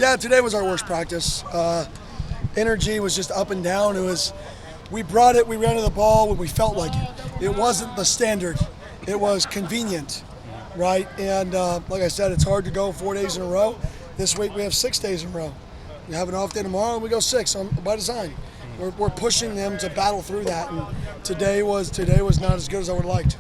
Yeah, today was our worst practice. Energy was just up and down. We brought it, we ran to the ball when we felt like it. It wasn't the standard. It was convenient, right? And like I said, it's hard to go 4 days in a row. This week we have 6 days in a row. We have an off day tomorrow and we go 6 by design. We're pushing them to battle through that, and today was not as good as I would have liked.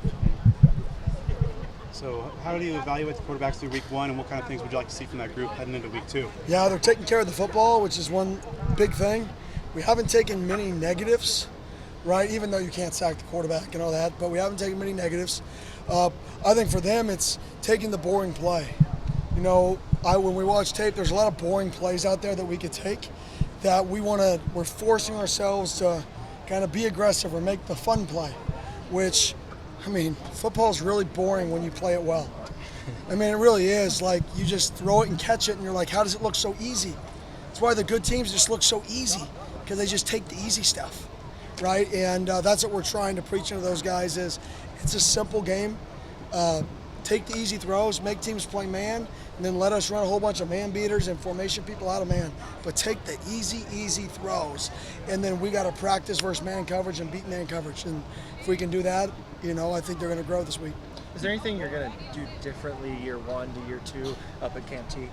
So how do you evaluate the quarterbacks through week 1, and what kind of things would you like to see from that group heading into week 2? Yeah, they're taking care of the football, which is one big thing. We haven't taken many negatives, right? Even though you can't sack the quarterback and all that, but we haven't taken many negatives. I think for them, it's taking the boring play. You know, when we watch tape, there's a lot of boring plays out there that we could take that we're forcing ourselves to kind of be aggressive or make the fun play, which, I mean, football is really boring when you play it well. I mean, it really is. Like, you just throw it and catch it, and you're like, how does it look so easy? That's why the good teams just look so easy, because they just take the easy stuff, right? And that's what we're trying to preach into those guys is it's a simple game. Take the easy throws, make teams play man, and then let us run a whole bunch of man beaters and formation people out of man. But take the easy throws, and then we got to practice versus man coverage and beat man coverage. And if we can do that, you know, I think they're going to grow this week. Is there anything you're going to do differently year 1 to year 2 up at Camp T?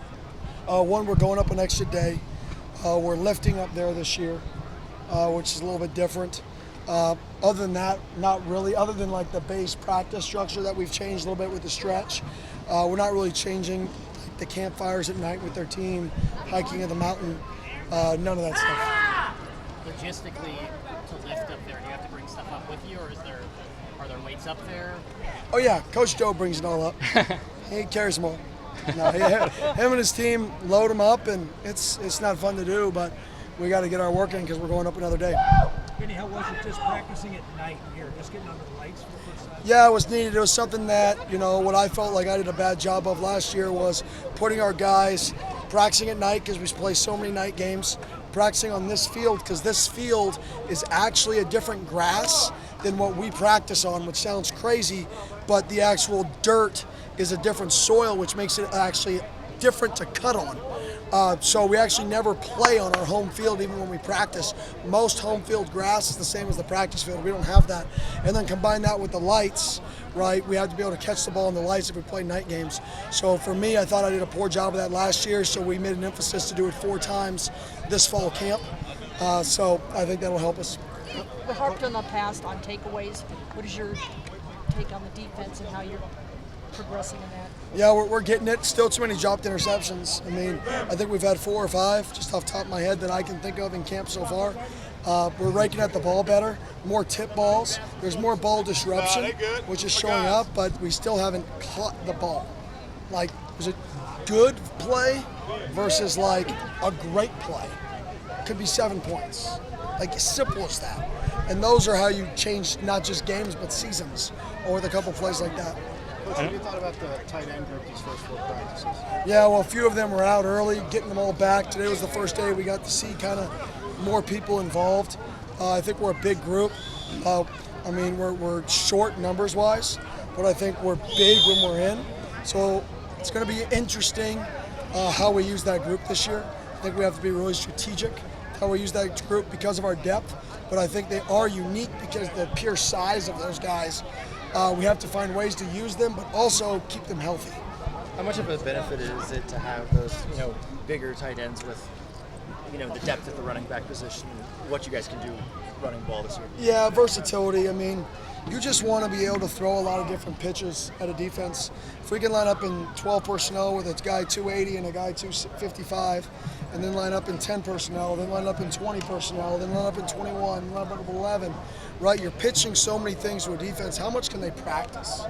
One, we're going up an extra day. We're lifting up there this year, which is a little bit different. Other than that, not really. Other than like the base practice structure that we've changed a little bit with the stretch, we're not really changing like the campfires at night with their team, hiking in the mountain, none of that stuff. Logistically, to lift up there, do you have to bring stuff up with you, or are there weights up there? Oh yeah, Coach Joe brings it all up. He carries them all. No, him and his team load them up, and it's not fun to do, but we got to get our work in because we're going up another day. Vinny, how was it just practicing at night here, just getting under the lights for the first time? Yeah, it was needed. It was something that, you know, what I felt like I did a bad job of last year was putting our guys practicing at night because we play so many night games, practicing on this field because this field is actually a different grass than what we practice on, which sounds crazy, but the actual dirt is a different soil, which makes it actually different to cut on. So we actually never play on our home field even when we practice. Most home field grass is the same as the practice field. We don't have that. And then combine that with the lights, right? We have to be able to catch the ball in the lights if we play night games. So for me, I thought I did a poor job of that last year, so we made an emphasis to do it 4 times this fall camp. So I think that'll help us. We harped on the past on takeaways. What is your take on the defense and how you're progressing in that? Yeah, we're getting it. Still too many dropped interceptions. I mean, I think we've had 4 or 5, just off the top of my head, that I can think of in camp so far. We're raking at the ball better, more tip balls. There's more ball disruption, which is showing up, but we still haven't caught the ball. Like, there's a good play versus like a great play. Could be 7 points. Like, as simple as that. And those are how you change not just games, but seasons, or with a couple plays like that. Coach, what have you thought about the tight end group these first 4 practices? Yeah, well, a few of them were out early, getting them all back. Today was the first day we got to see kind of more people involved. I think we're a big group. I mean, we're short numbers-wise, but I think we're big when we're in. So it's going to be interesting how we use that group this year. I think we have to be really strategic how we use that group because of our depth, but I think they are unique because of the pure size of those guys. We have to find ways to use them, but also keep them healthy. How much of a benefit is it to have those, bigger tight ends with, the depth at the running back position, what you guys can do running ball this year? Yeah, versatility. I mean, you just want to be able to throw a lot of different pitches at a defense. If we can line up in 12 personnel with a guy 280 and a guy 255, and then line up in 10 personnel, then line up in 20 personnel, then line up in 21, then line up in 11, right? You're pitching so many things to a defense. How much can they practice?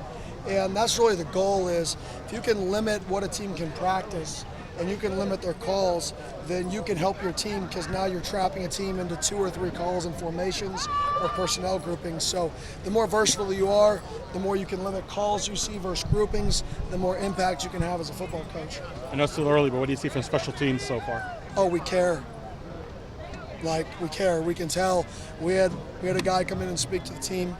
And that's really the goal is if you can limit what a team can practice and you can limit their calls, then you can help your team because now you're trapping a team into 2 or 3 calls and formations or personnel groupings. So the more versatile you are, the more you can limit calls you see versus groupings, the more impact you can have as a football coach. I know it's still early, but what do you see from special teams so far? Oh, we care. Like, we care. We can tell. We had a guy come in and speak to the team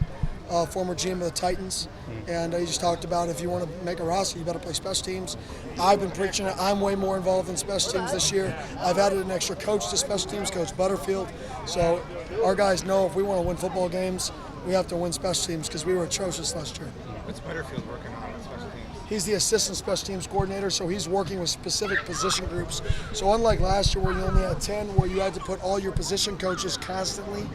former GM of the Titans, and he just talked about if you want to make a roster, you better play special teams. I've been preaching it. I'm way more involved in special teams this year. I've added an extra coach to special teams, Coach Butterfield. So our guys know if we want to win football games, we have to win special teams because we were atrocious last year. What's Butterfield working on special teams? He's the assistant special teams coordinator, so he's working with specific position groups. So unlike last year where you only had 10, where you had to put all your position coaches constantly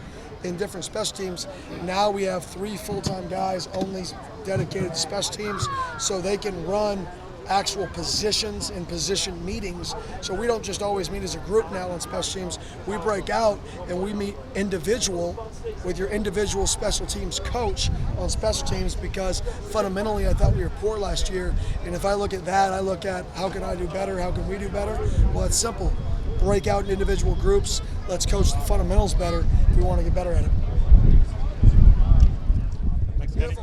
in different special teams, now we have 3 full-time guys only dedicated to special teams, so they can run actual positions and position meetings. So we don't just always meet as a group now on special teams. We break out and we meet individual with your individual special teams coach on special teams, because fundamentally I thought we were poor last year. And if I look at that, I look at how can I do better, how can we do better? Well, it's simple. Break out in individual groups. Let's coach the fundamentals better if we want to get better at it. Thanks, Kenny.